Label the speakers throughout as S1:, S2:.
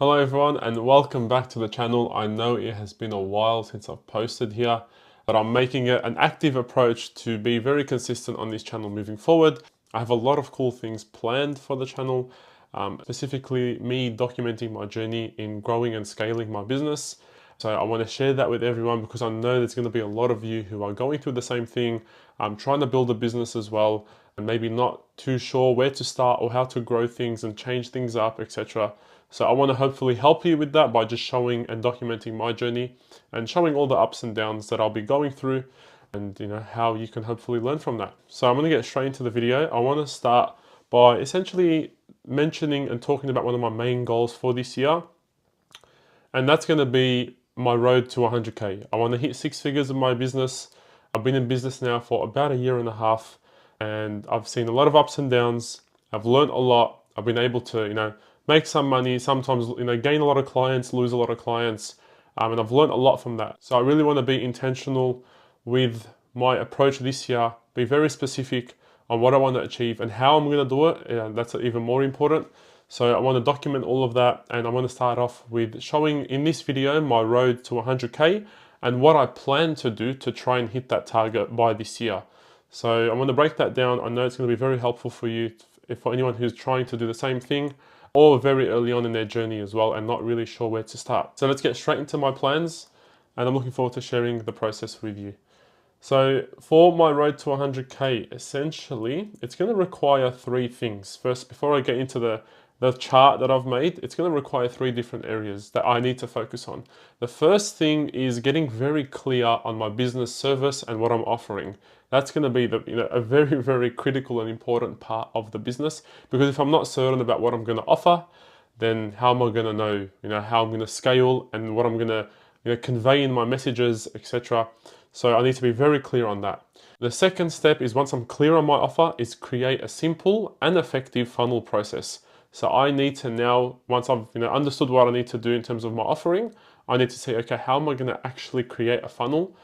S1: Hello everyone and welcome back to the channel. I know it has been a while since I've posted here, but I'm making it an active approach to be very consistent on this channel moving forward. I have a lot of cool things planned for the channel, specifically me documenting my journey in growing and scaling my business. So I want to share that with everyone because I know there's going to be a lot of you who are going through the same thing. I'm trying to build a business as well and maybe not too sure where to start or how to grow things and change things up, etc. So I want to hopefully help you with that by just showing and documenting my journey and showing all the ups and downs that I'll be going through and how you can hopefully learn from that. So I'm going to get straight into the video. I want to start by essentially mentioning and talking about one of my main goals for this year. And that's going to be my road to 100K. I want to hit six figures in my business. I've been in business now for about a year and a half and I've seen a lot of ups and downs. I've learned a lot. I've been able to, make some money, sometimes, gain a lot of clients, lose a lot of clients. And I've learned a lot from that. So I really want to be intentional with my approach this year, be very specific on what I want to achieve and how I'm going to do it. And that's even more important. So I want to document all of that and I want to start off with showing in this video my road to 100K and what I plan to do to try and hit that target by this year. So I want to break that down. I know it's going to be very helpful for you, for anyone who's trying to do the same thing or very early on in their journey as well and not really sure where to start. So let's get straight into my plans and I'm looking forward to sharing the process with you. So for my road to 100K, essentially, it's going to require three things. First, before I get into the chart that I've made, it's going to require three different areas that I need to focus on. The first thing is getting very clear on my business service and what I'm offering. That's going to be a very, very critical and important part of the business, because if I'm not certain about what I'm going to offer, then how am I going to know, how I'm going to scale and what I'm going to, convey in my messages, etc. So I need to be very clear on that. The second step is, once I'm clear on my offer, is create a simple and effective funnel process. So I need to now, once I've understood what I need to do in terms of my offering, I need to say, okay, how am I going to actually create a funnel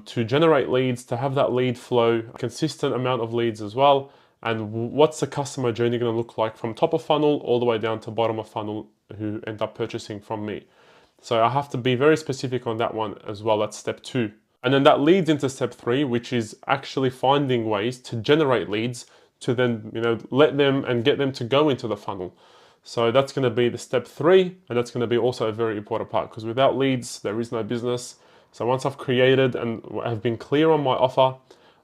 S1: to generate leads, to have that lead flow, a consistent amount of leads as well, and what's the customer journey going to look like from top of funnel all the way down to bottom of funnel who end up purchasing from me. So I have to be very specific on that one as well. That's step 2. And then that leads into step 3, which is actually finding ways to generate leads to then let them and get them to go into the funnel. So that's going to be the step 3, and that's going to be also a very important part, because without leads there is no business. So once I've created and have been clear on my offer,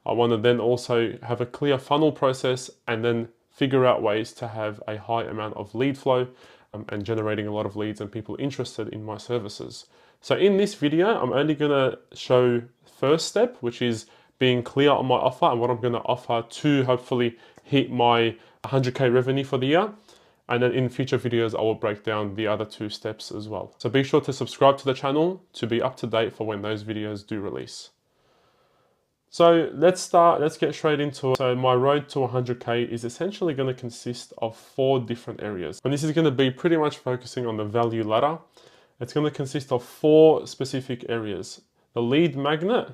S1: I want to then also have a clear funnel process and then figure out ways to have a high amount of lead flow and generating a lot of leads and people interested in my services. So in this video, I'm only going to show first step, which is being clear on my offer and what I'm going to offer to hopefully hit my 100K revenue for the year. And then in future videos, I will break down the other 2 steps as well. So be sure to subscribe to the channel to be up to date for when those videos do release. So let's get straight into it. So my road to 100K is essentially going to consist of 4 different areas. And this is going to be pretty much focusing on the value ladder. It's going to consist of 4 specific areas: the lead magnet,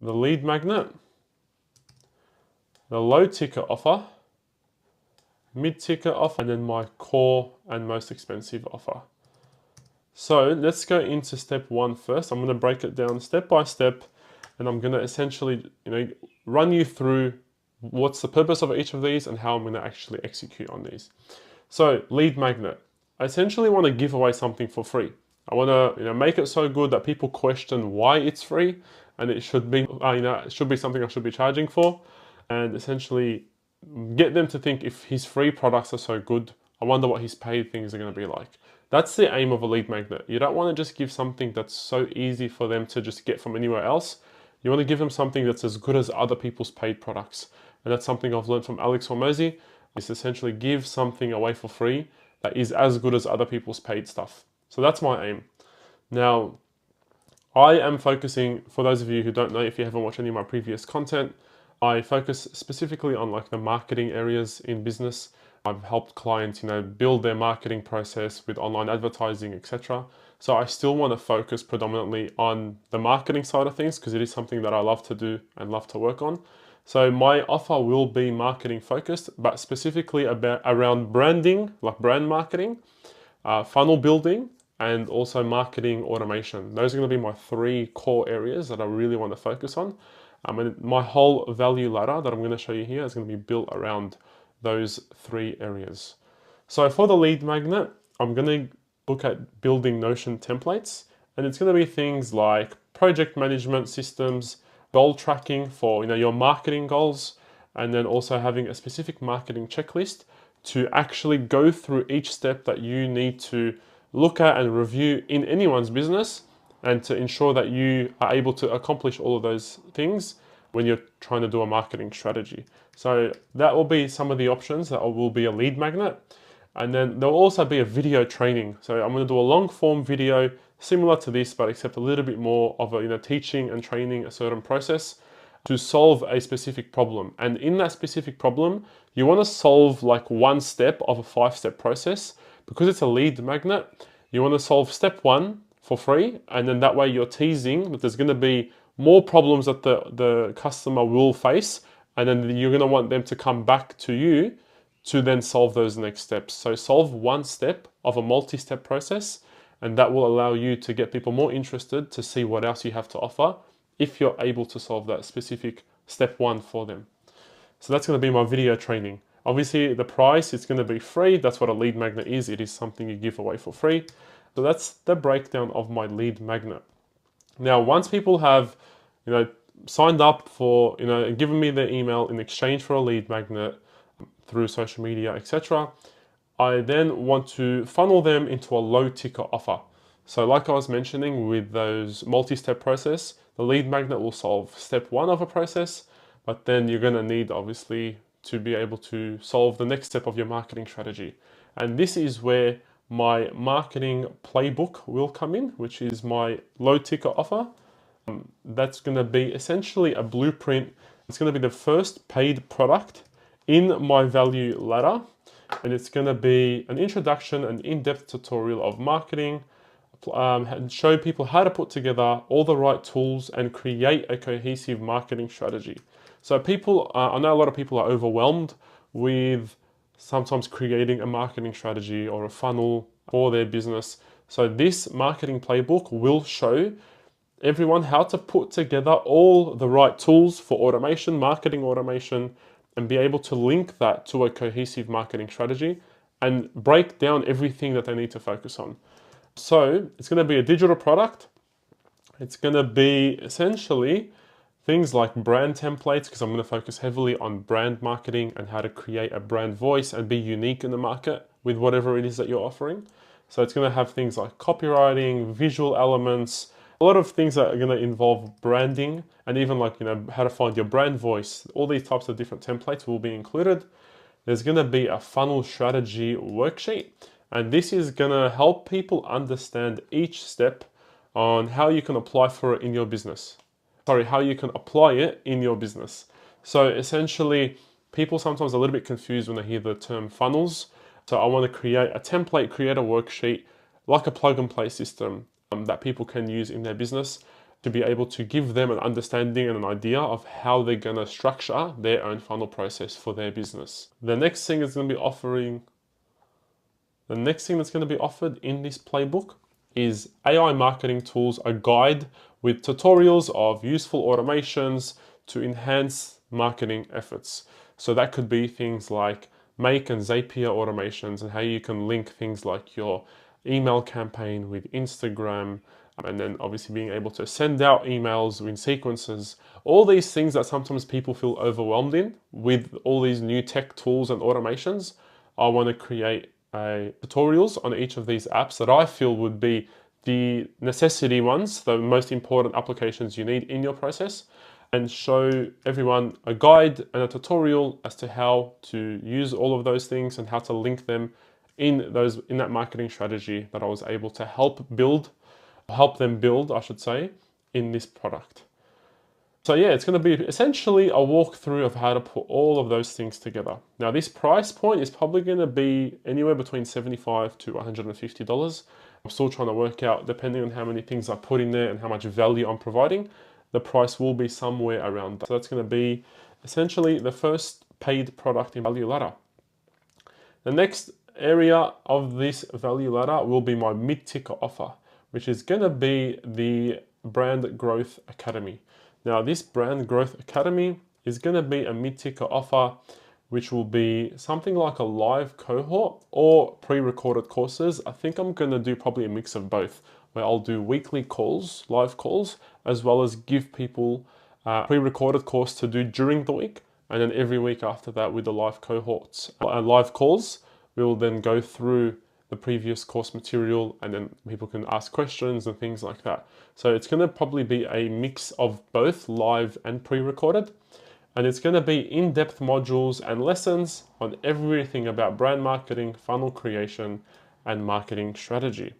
S1: the low ticket offer, mid ticket offer, and then my core and most expensive offer. So let's go into step 1 first. I'm going to break it down step by step, and I'm going to essentially run you through what's the purpose of each of these and how I'm going to actually execute on these. So lead magnet, I essentially want to give away something for free. I want to make it so good that people question why it's free, and it should be it should be something I should be charging for, and essentially get them to think, if his free products are so good, I wonder what his paid things are going to be like. That's the aim of a lead magnet. You don't want to just give something that's so easy for them to just get from anywhere else. You want to give them something that's as good as other people's paid products. And that's something I've learned from Alex Hormozi, is essentially give something away for free that is as good as other people's paid stuff. So that's my aim. Now, I am focusing, for those of you who don't know, if you haven't watched any of my previous content, I focus specifically on like the marketing areas in business. I've helped clients, build their marketing process with online advertising, etc. So I still want to focus predominantly on the marketing side of things, because it is something that I love to do and love to work on. So my offer will be marketing focused, but specifically around branding, like brand marketing, funnel building, and also marketing automation. Those are going to be my three core areas that I really want to focus on. And my whole value ladder that I'm going to show you here is going to be built around those three areas. So for the lead magnet, I'm going to look at building Notion templates, and it's going to be things like project management systems, goal tracking for your marketing goals, and then also having a specific marketing checklist to actually go through each step that you need to look at and review in anyone's business, and to ensure that you are able to accomplish all of those things when you're trying to do a marketing strategy. So that will be some of the options that will be a lead magnet. And then there'll also be a video training. So I'm going to do a long form video similar to this, but except a little bit more of a teaching and training a certain process to solve a specific problem. And in that specific problem, you want to solve like one step of a 5-step process. Because it's a lead magnet, you want to solve step 1 for free, and then that way you're teasing that there's going to be more problems that the customer will face, and then you're going to want them to come back to you to then solve those next steps. So solve one step of a multi-step process, and that will allow you to get people more interested to see what else you have to offer if you're able to solve that specific step 1 for them. So that's going to be my video training. Obviously the price, it's going to be free. That's what a lead magnet is. It is something you give away for free. So that's the breakdown of my lead magnet. Now, once people have, signed up for, and given me their email in exchange for a lead magnet through social media, etc., I then want to funnel them into a low ticker offer. So like I was mentioning with those multi-step process, the lead magnet will solve step 1 of a process, but then you're going to need obviously to be able to solve the next step of your marketing strategy. And this is where my marketing playbook will come in, which is my low ticker offer. That's going to be essentially a blueprint. It's going to be the first paid product in my value ladder. And it's going to be an introduction, an in-depth tutorial of marketing, and show people how to put together all the right tools and create a cohesive marketing strategy. So people, I know a lot of people are overwhelmed with sometimes creating a marketing strategy or a funnel for their business. So this marketing playbook will show everyone how to put together all the right tools for automation, marketing automation, and be able to link that to a cohesive marketing strategy and break down everything that they need to focus on. So it's going to be a digital product. It's going to be essentially things like brand templates, because I'm going to focus heavily on brand marketing and how to create a brand voice and be unique in the market with whatever it is that you're offering. So it's going to have things like copywriting, visual elements, a lot of things that are going to involve branding, and even like, how to find your brand voice. All these types of different templates will be included. There's going to be a funnel strategy worksheet, and this is going to help people understand each step on how you can apply for it in your business. How you can apply it in your business. So essentially, people sometimes are a little bit confused when they hear the term funnels. So I want to create a template, create a worksheet, like a plug and play system that people can use in their business to be able to give them an understanding and an idea of how they're going to structure their own funnel process for their business. The next thing that's going to be offered in this playbook is AI marketing tools, a guide with tutorials of useful automations to enhance marketing efforts. So that could be things like Make and Zapier automations, and how you can link things like your email campaign with Instagram, and then obviously being able to send out emails in sequences. All these things that sometimes people feel overwhelmed in with all these new tech tools and automations. I want to create tutorials on each of these apps that I feel would be the necessity ones, the most important applications you need in your process, and show everyone a guide and a tutorial as to how to use all of those things and how to link them in that marketing strategy that I was able to help them build, I should say, in this product. So yeah, it's going to be essentially a walkthrough of how to put all of those things together. Now this price point is probably going to be anywhere between $75 to $150. I'm still trying to work out, depending on how many things I put in there and how much value I'm providing, the price will be somewhere around that. So that's going to be essentially the first paid product in value ladder. The next area of this value ladder will be my mid-ticker offer, which is going to be the Brand Growth Academy. Now, this Brand Growth Academy is going to be a mid-ticker offer, which will be something like a live cohort or pre-recorded courses. I think I'm going to do probably a mix of both, where I'll do weekly calls, live calls, as well as give people a pre-recorded course to do during the week. And then every week after that with the live cohorts, live calls, we will then go through the previous course material and then people can ask questions and things like that. So it's going to probably be a mix of both live and pre-recorded. And it's going to be in-depth modules and lessons on everything about brand marketing, funnel creation, and marketing strategy.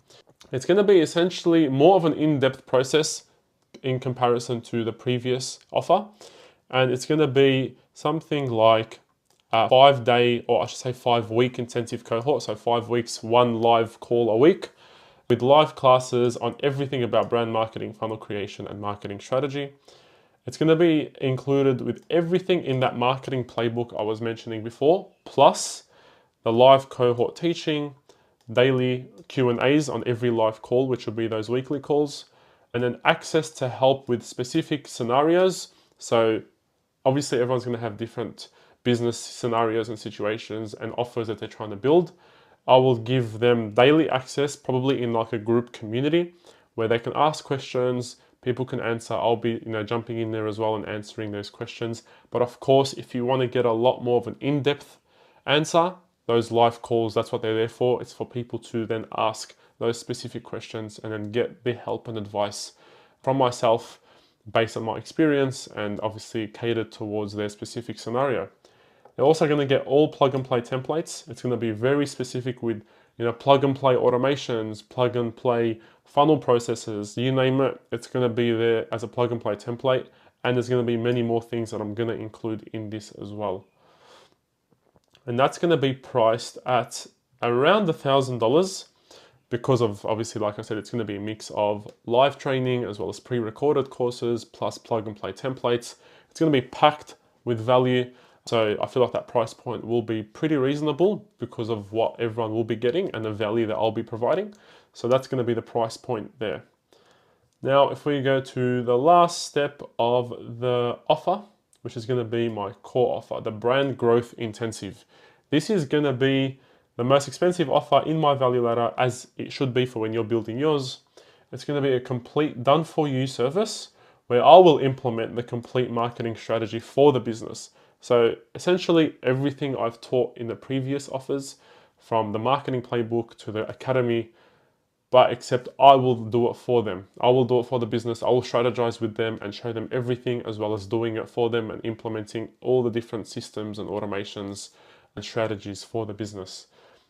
S1: It's going to be essentially more of an in-depth process in comparison to the previous offer. And it's going to be something like a 5-day, or I should say 5-week intensive cohort. So 5 weeks, 1 live call a week with live classes on everything about brand marketing, funnel creation, and marketing strategy. It's going to be included with everything in that marketing playbook I was mentioning before, plus the live cohort teaching, daily Q&As on every live call, which will be those weekly calls, and then access to help with specific scenarios. So obviously everyone's going to have different business scenarios and situations and offers that they're trying to build. I will give them daily access, probably in like a group community where they can ask questions, people can answer. I'll be jumping in there as well and answering those questions. But of course, if you want to get a lot more of an in-depth answer, those live calls, that's what they're there for. It's for people to then ask those specific questions and then get the help and advice from myself based on my experience and obviously catered towards their specific scenario. They're also going to get all plug and play templates. It's going to be very specific with plug and play automations, plug and play funnel processes, you name it. It's going to be there as a plug and play template. And there's going to be many more things that I'm going to include in this as well. And that's going to be priced at around $1,000 because of, obviously, like I said, it's going to be a mix of live training as well as pre-recorded courses plus plug and play templates. It's going to be packed with value. So I feel like that price point will be pretty reasonable because of what everyone will be getting and the value that I'll be providing. So that's going to be the price point there. Now, if we go to the last step of the offer, which is going to be my core offer, the Brand Growth Intensive. This is going to be the most expensive offer in my value ladder, as it should be for when you're building yours. It's going to be a complete done-for-you service where I will implement the complete marketing strategy for the business. So essentially everything I've taught in the previous offers, from the marketing playbook to the academy, but except I will do it for them. I will do it for the business. I will strategize with them and show them everything, as well as doing it for them and implementing all the different systems and automations and strategies for the business.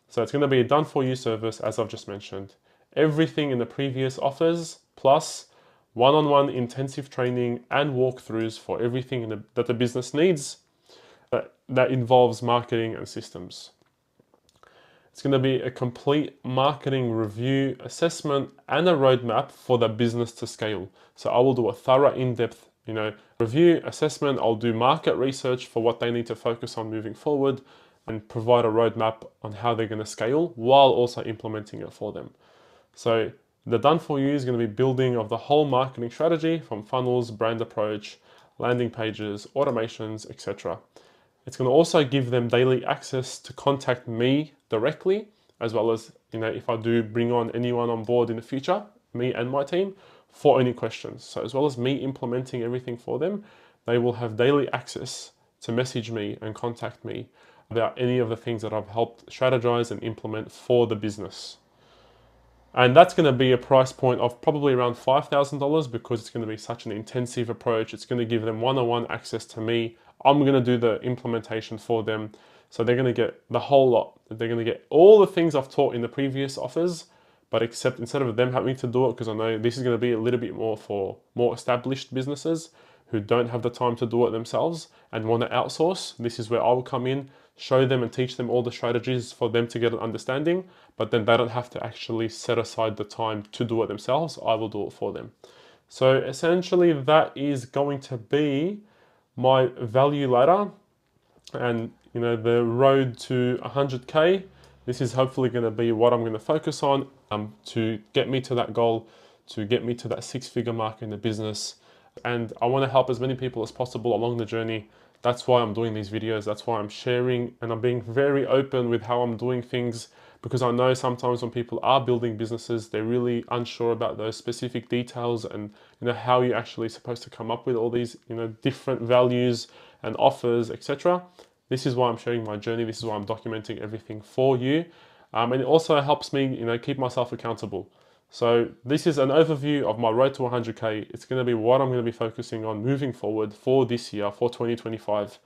S1: So it's going to be a done for you service, as I've just mentioned. Everything in the previous offers, plus one-on-one intensive training and walkthroughs for everything that the business needs that involves marketing and systems. It's going to be a complete marketing review, assessment, and a roadmap for the business to scale. So I will do a thorough, in-depth, review, assessment. I'll do market research for what they need to focus on moving forward and provide a roadmap on how they're going to scale while also implementing it for them. So the done for you is going to be building of the whole marketing strategy from funnels, brand approach, landing pages, automations, etc. It's going to also give them daily access to contact me directly, as well as, if I do bring on anyone on board in the future, me and my team, for any questions. So as well as me implementing everything for them, they will have daily access to message me and contact me about any of the things that I've helped strategize and implement for the business. And that's going to be a price point of probably around $5,000 because it's going to be such an intensive approach. It's going to give them one-on-one access to me. I'm going to do the implementation for them. So they're going to get the whole lot. They're going to get all the things I've taught in the previous offers, but except instead of them having to do it, because I know this is going to be a little bit more for more established businesses who don't have the time to do it themselves and want to outsource. This is where I will come in, show them and teach them all the strategies for them to get an understanding, but then they don't have to actually set aside the time to do it themselves. I will do it for them. So essentially that is going to be my value ladder and the road to 100K. This is hopefully going to be what I'm going to focus on to get me to that goal, to get me to that 6-figure mark in the business. And I want to help as many people as possible along the journey. That's why I'm doing these videos. That's why I'm sharing, and I'm being very open with how I'm doing things, because I know sometimes when people are building businesses, they're really unsure about those specific details and how you're actually supposed to come up with all these different values and offers, etc. This is why I'm sharing my journey. This is why I'm documenting everything for you, and it also helps me keep myself accountable. So this is an overview of my road to 100K. It's going to be what I'm going to be focusing on moving forward for this year, for 2025.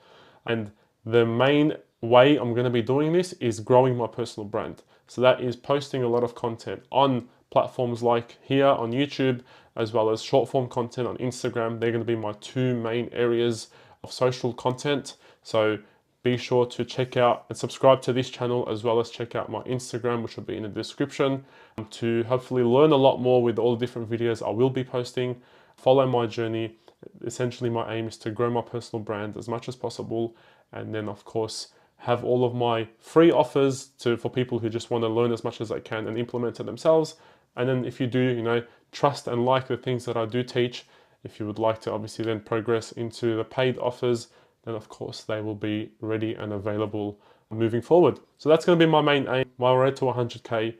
S1: And the main way I'm going to be doing this is growing my personal brand. So that is posting a lot of content on platforms like here on YouTube, as well as short form content on Instagram. They're going to be my two main areas of social content. So be sure to check out and subscribe to this channel, as well as check out my Instagram, which will be in the description, to hopefully learn a lot more with all the different videos I will be posting. Follow my journey. Essentially, my aim is to grow my personal brand as much as possible, and then of course have all of my free offers for people who just want to learn as much as they can and implement it themselves. And then if you do trust and like the things that I do teach, if you would like to obviously then progress into the paid offers, then of course they will be ready and available moving forward. So that's going to be my main aim, my road to 100K,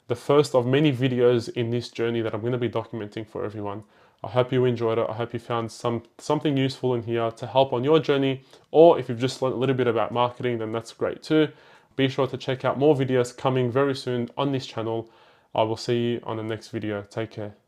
S1: the first of many videos in this journey that I'm going to be documenting for everyone. I hope you enjoyed it. I hope you found something useful in here to help on your journey, or if you've just learned a little bit about marketing, then that's great too. Be sure to check out more videos coming very soon on this channel. I will see you on the next video. Take care.